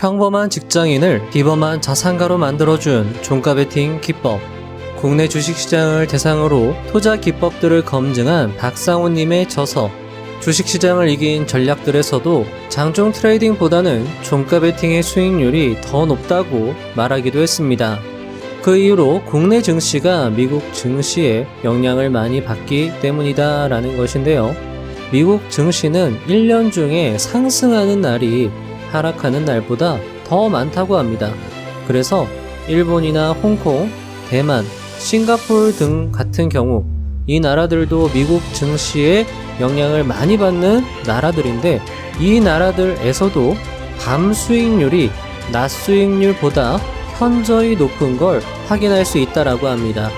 평범한 직장인을 비범한 자산가로 만들어준 종가 베팅 기법. 국내 주식시장을 대상으로 투자 기법들을 검증한 박상훈님의 저서. 주식시장을 이긴 전략들에서도 장중 트레이딩보다는 종가 베팅의 수익률이 더 높다고 말하기도 했습니다. 그 이유로 국내 증시가 미국 증시에 영향을 많이 받기 때문이다 라는 것인데요. 미국 증시는 1년 중에 상승하는 날이 하락하는 날보다 더 많다고 합니다. 그래서 일본이나 홍콩, 대만, 싱가포르 등 같은 경우 이 나라들도 미국 증시에 영향을 많이 받는 나라들인데, 이 나라들에서도 밤 수익률이 낮 수익률보다 현저히 높은 걸 확인할 수 있다라고 합니다.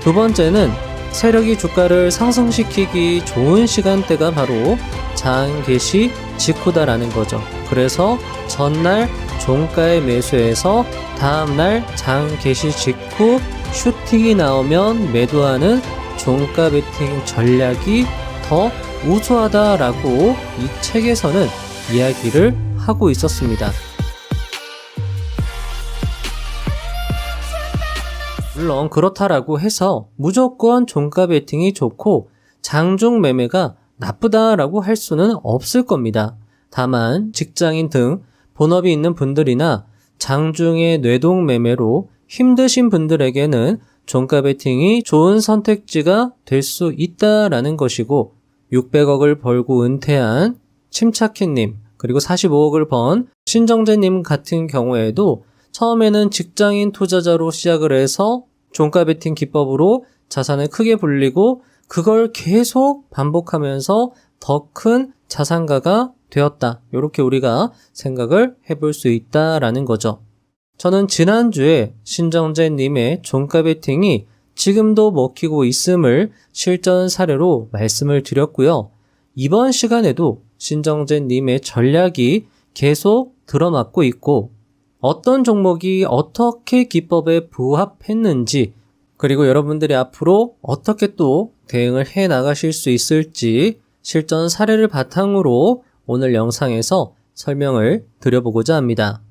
두 번째는 세력이 주가를 상승시키기 좋은 시간대가 바로 장 개시 직후다라는 거죠. 그래서 전날 종가에 매수해서 다음날 장 개시 직후 슈팅이 나오면 매도하는 종가 베팅 전략이 더 우수하다라고 이 책에서는 이야기를 하고 있었습니다. 물론 그렇다라고 해서 무조건 종가 베팅이 좋고 장중 매매가 나쁘다라고 할 수는 없을 겁니다. 다만 직장인 등 본업이 있는 분들이나 장중의 뇌동 매매로 힘드신 분들에게는 종가 베팅이 좋은 선택지가 될 수 있다라는 것이고, 600억을 벌고 은퇴한 침착해님, 그리고 45억을 번 신정재님 같은 경우에도 처음에는 직장인 투자자로 시작을 해서 종가 베팅 기법으로 자산을 크게 불리고 그걸 계속 반복하면서 더 큰 자산가가 되었다. 이렇게 우리가 생각을 해볼 수 있다라는 거죠. 저는 지난주에 신정재님의 종가 베팅이 지금도 먹히고 있음을 실전 사례로 말씀을 드렸고요. 이번 시간에도 신정재님의 전략이 계속 들어맞고 있고, 어떤 종목이 어떻게 기법에 부합했는지, 그리고 여러분들이 앞으로 어떻게 또 대응을 해 나가실 수 있을지 실전 사례를 바탕으로 오늘 영상에서 설명을 드려보고자 합니다.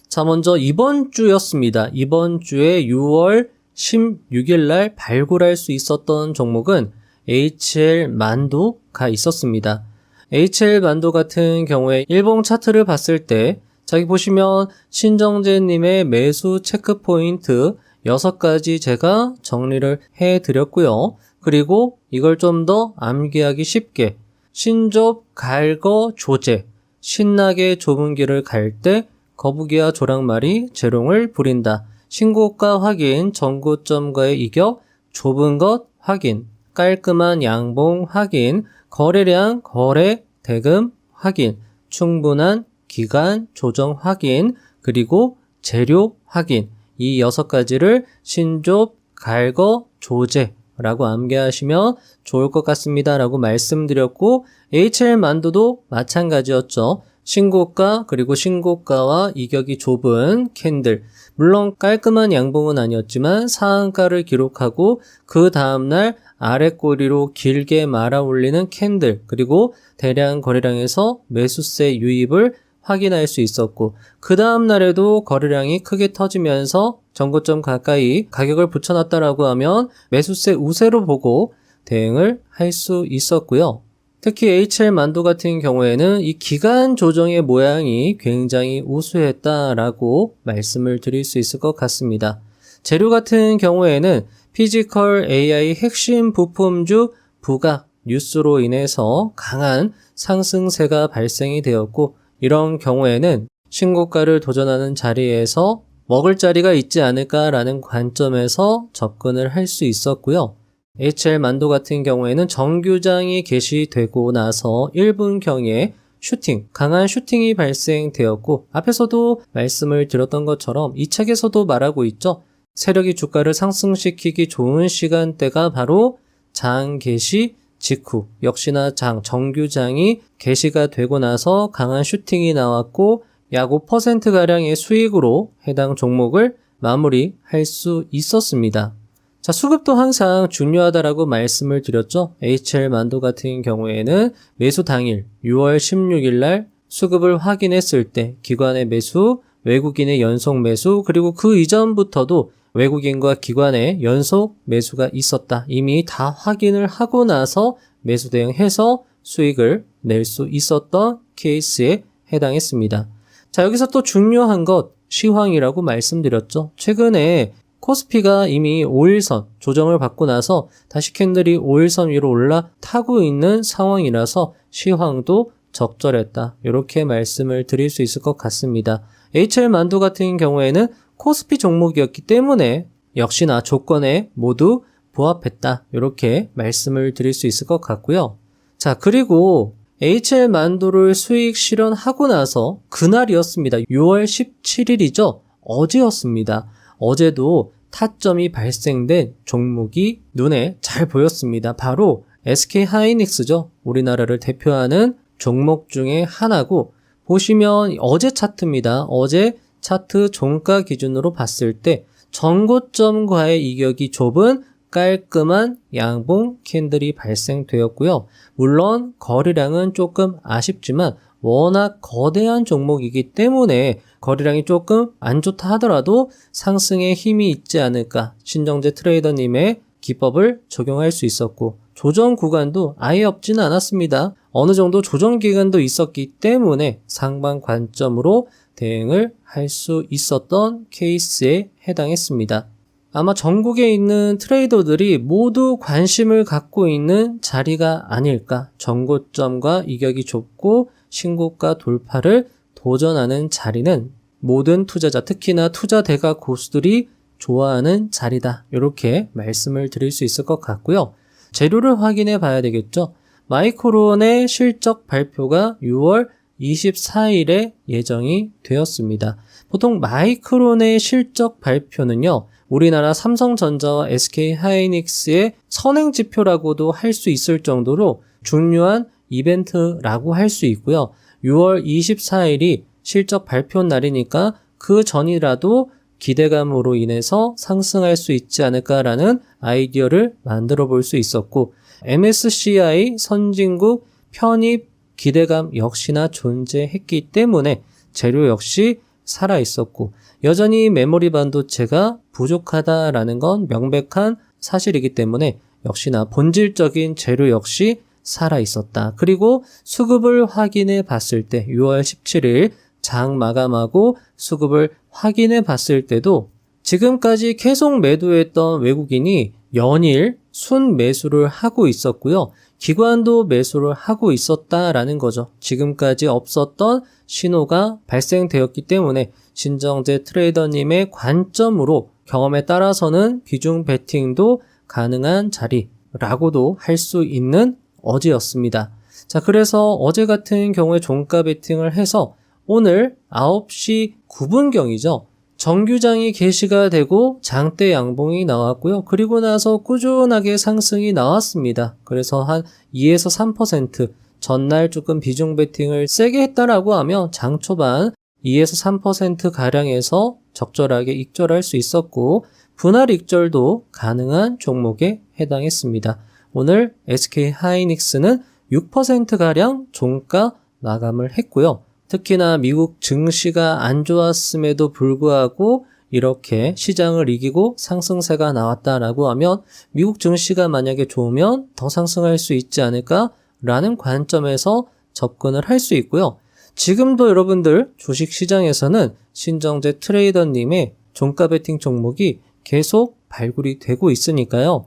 자, 먼저 이번 주였습니다. 이번 주에 6월 16일 날 발굴할 수 있었던 종목은 HL 만도가 있었습니다. HL 만도 같은 경우에 일봉 차트를 봤을 때, 저기 보시면 신정재님의 매수 체크 포인트 6가지 제가 정리를 해드렸고요. 그리고 이걸 좀 더 암기하기 쉽게 신좁 갈거 조제, 신나게 좁은 길을 갈 때 거북이와 조랑말이 재롱을 부린다. 신고가 확인, 전고점과의 이격, 좁은 것 확인, 깔끔한 양봉 확인, 거래량, 거래, 대금 확인, 충분한 기간 조정 확인, 그리고 재료 확인, 이 6가지를 신좁 갈거 조제라고 암기하시면 좋을 것 같습니다 라고 말씀드렸고, HL 만도도 마찬가지였죠. 신고가, 그리고 신고가와 이격이 좁은 캔들, 물론 깔끔한 양봉은 아니었지만 상한가를 기록하고 그 다음날 아래 꼬리로 길게 말아 올리는 캔들, 그리고 대량 거래량에서 매수세 유입을 확인할 수 있었고, 그 다음날에도 거래량이 크게 터지면서 전고점 가까이 가격을 붙여놨다라고 하면 매수세 우세로 보고 대응을 할 수 있었고요. 특히 HL 만도 같은 경우에는 이 기간 조정의 모양이 굉장히 우수했다라고 말씀을 드릴 수 있을 것 같습니다. 재료 같은 경우에는 피지컬 AI 핵심 부품주 부각 뉴스로 인해서 강한 상승세가 발생이 되었고, 이런 경우에는 신고가를 도전하는 자리에서 먹을 자리가 있지 않을까라는 관점에서 접근을 할 수 있었고요. HL 만도 같은 경우에는 정규장이 개시되고 나서 1분경에 슈팅, 강한 슈팅이 발생되었고, 앞에서도 말씀을 드렸던 것처럼 이 책에서도 말하고 있죠. 세력이 주가를 상승시키기 좋은 시간대가 바로 장 개시 직후, 역시나 정규장이 개시가 되고 나서 강한 슈팅이 나왔고 약 5%가량의 수익으로 해당 종목을 마무리할 수 있었습니다. 자, 수급도 항상 중요하다라고 말씀을 드렸죠. HL 만도 같은 경우에는 매수 당일 6월 16일 날 수급을 확인했을 때 기관의 매수 외국인의 연속 매수, 그리고 그 이전부터도 외국인과 기관의 연속 매수가 있었다. 이미 다 확인을 하고 나서 매수 대응해서 수익을 낼 수 있었던 케이스에 해당했습니다. 자, 여기서 또 중요한 것, 시황이라고 말씀드렸죠. 최근에 코스피가 이미 5일선 조정을 받고 나서 다시 캔들이 5일선 위로 올라타고 있는 상황이라서 시황도 적절했다. 이렇게 말씀을 드릴 수 있을 것 같습니다. HL만두 같은 경우에는 코스피 종목이었기 때문에 역시나 조건에 모두 부합했다. 이렇게 말씀을 드릴 수 있을 것 같고요. 자, 그리고 HL만두를 수익 실현하고 나서 그날이었습니다. 6월 17일이죠. 어제였습니다. 어제도 타점이 발생된 종목이 눈에 잘 보였습니다. 바로 SK하이닉스죠. 우리나라를 대표하는 종목 중에 하나고, 보시면 어제 차트입니다. 어제 차트 종가 기준으로 봤을 때 전고점과의 이격이 좁은 깔끔한 양봉 캔들이 발생되었고요. 물론 거래량은 조금 아쉽지만 워낙 거대한 종목이기 때문에 거래량이 조금 안 좋다 하더라도 상승에 힘이 있지 않을까, 신정재 트레이더님의 기법을 적용할 수 있었고, 조정 구간도 아예 없지는 않았습니다. 어느 정도 조정 기간도 있었기 때문에 상방 관점으로 대응을 할 수 있었던 케이스에 해당했습니다. 아마 전국에 있는 트레이더들이 모두 관심을 갖고 있는 자리가 아닐까. 전고점과 이격이 좁고 신고가 돌파를 도전하는 자리는 모든 투자자, 특히나 투자대가 고수들이 좋아하는 자리다. 이렇게 말씀을 드릴 수 있을 것 같고요. 재료를 확인해 봐야 되겠죠. 마이크론의 실적 발표가 6월 24일에 예정이 되었습니다. 보통 마이크론의 실적 발표는요, 우리나라 삼성전자와 SK하이닉스의 선행지표라고도 할 수 있을 정도로 중요한 이벤트라고 할 수 있고요. 6월 24일이 실적 발표 날이니까 그 전이라도 기대감으로 인해서 상승할 수 있지 않을까라는 아이디어를 만들어 볼 수 있었고, MSCI 선진국 편입 기대감 역시나 존재했기 때문에 재료 역시 살아있었고, 여전히 메모리 반도체가 부족하다라는 건 명백한 사실이기 때문에 역시나 본질적인 재료 역시 살아있었다. 그리고 수급을 확인해 봤을 때 6월 17일 장 마감하고 수급을 확인해 봤을 때도 지금까지 계속 매도했던 외국인이 연일 순 매수를 하고 있었고요. 기관도 매수를 하고 있었다라는 거죠. 지금까지 없었던 신호가 발생되었기 때문에 신정재 트레이더님의 관점으로 경험에 따라서는 비중 베팅도 가능한 자리라고도 할 수 있는 어제였습니다. 자, 그래서 어제 같은 경우에 종가 베팅을 해서 오늘 9시 9분경이죠. 정규장이 개시가 되고 장대 양봉이 나왔고요. 그리고 나서 꾸준하게 상승이 나왔습니다. 그래서 한 2에서 3% 전날 조금 비중 베팅을 세게 했다라고 하면 장 초반 2에서 3% 가량에서 적절하게 익절할 수 있었고, 분할 익절도 가능한 종목에 해당했습니다. 오늘 SK하이닉스는 6% 가량 종가 마감을 했고요. 특히나 미국 증시가 안 좋았음에도 불구하고 이렇게 시장을 이기고 상승세가 나왔다라고 하면 미국 증시가 만약에 좋으면 더 상승할 수 있지 않을까라는 관점에서 접근을 할 수 있고요. 지금도 여러분들 주식시장에서는 신정재 트레이더님의 종가 베팅 종목이 계속 발굴이 되고 있으니까요.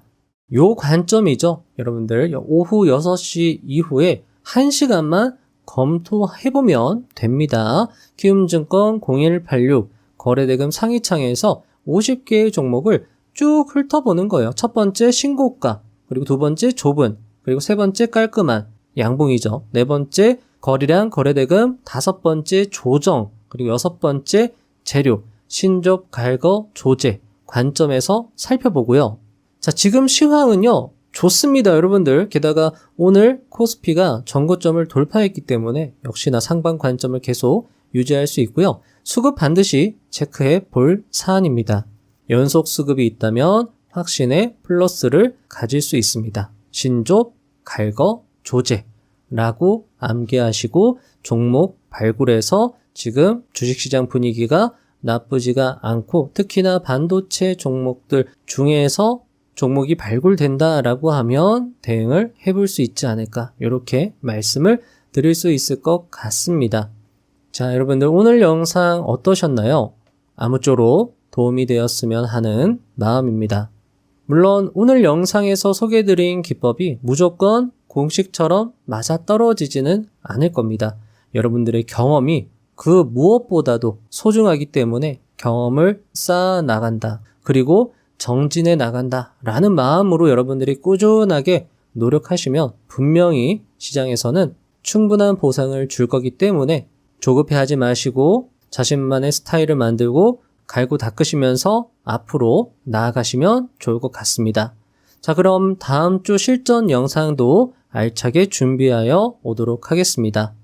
요 관점이죠. 여러분들 오후 6시 이후에 1시간만 검토해보면 됩니다. 키움증권 0186 거래대금 상위창에서 50개의 종목을 쭉 훑어보는 거예요. 첫 번째 신고가, 그리고 두 번째 좁은, 그리고 세 번째 깔끔한 양봉이죠. 네 번째 거래량 거래대금, 다섯 번째 조정, 그리고 여섯 번째 재료, 신족, 갈거, 조제 관점에서 살펴보고요. 자, 지금 시황은요, 좋습니다, 여러분들. 게다가 오늘 코스피가 전고점을 돌파했기 때문에 역시나 상방 관점을 계속 유지할 수 있고요. 수급 반드시 체크해 볼 사안입니다. 연속 수급이 있다면 확신의 플러스를 가질 수 있습니다. 신족, 갈거, 조제라고 암기하시고 종목 발굴해서 지금 주식시장 분위기가 나쁘지가 않고 특히나 반도체 종목들 중에서 종목이 발굴된다라고 하면 대응을 해볼 수 있지 않을까 이렇게 말씀을 드릴 수 있을 것 같습니다. 자, 여러분들 오늘 영상 어떠셨나요? 아무쪼록 도움이 되었으면 하는 마음입니다. 물론 오늘 영상에서 소개해드린 기법이 무조건 공식처럼 맞아떨어지지는 않을 겁니다. 여러분들의 경험이 그 무엇보다도 소중하기 때문에 경험을 쌓아 나간다. 그리고 정진해 나간다 라는 마음으로 여러분들이 꾸준하게 노력하시면 분명히 시장에서는 충분한 보상을 줄 거기 때문에 조급해하지 마시고 자신만의 스타일을 만들고 갈고 닦으시면서 앞으로 나아가시면 좋을 것 같습니다. 자, 그럼 다음 주 실전 영상도 알차게 준비하여 오도록 하겠습니다.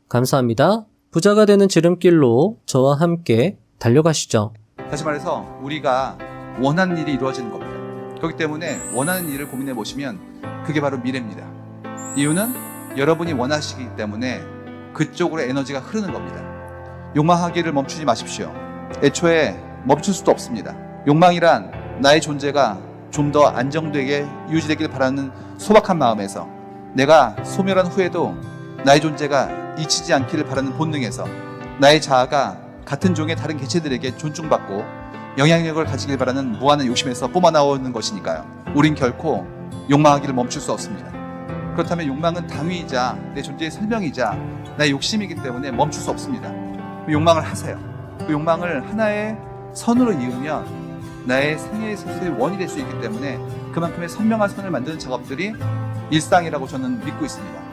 감사합니다. 부자가 되는 지름길로 저와 함께 달려가시죠. 다시 말해서 우리가 원하는 일이 이루어지는 겁니다. 그렇기 때문에 원하는 일을 고민해 보시면 그게 바로 미래입니다. 이유는 여러분이 원하시기 때문에 그쪽으로 에너지가 흐르는 겁니다. 욕망하기를 멈추지 마십시오. 애초에 멈출 수도 없습니다. 욕망이란 나의 존재가 좀 더 안정되게 유지되길 바라는 소박한 마음에서, 내가 소멸한 후에도 나의 존재가 잊히지 않기를 바라는 본능에서, 나의 자아가 같은 종의 다른 개체들에게 존중받고 영향력을 가지길 바라는 무한한 욕심에서 뿜어나오는 것이니까요. 우린 결코 욕망하기를 멈출 수 없습니다. 그렇다면 욕망은 당위이자 내 존재의 설명이자 나의 욕심이기 때문에 멈출 수 없습니다. 그 욕망을 하세요. 그 욕망을 하나의 선으로 이으면 나의 생애의 스스로의 원이 될 수 있기 때문에 그만큼의 선명한 선을 만드는 작업들이 일상이라고 저는 믿고 있습니다.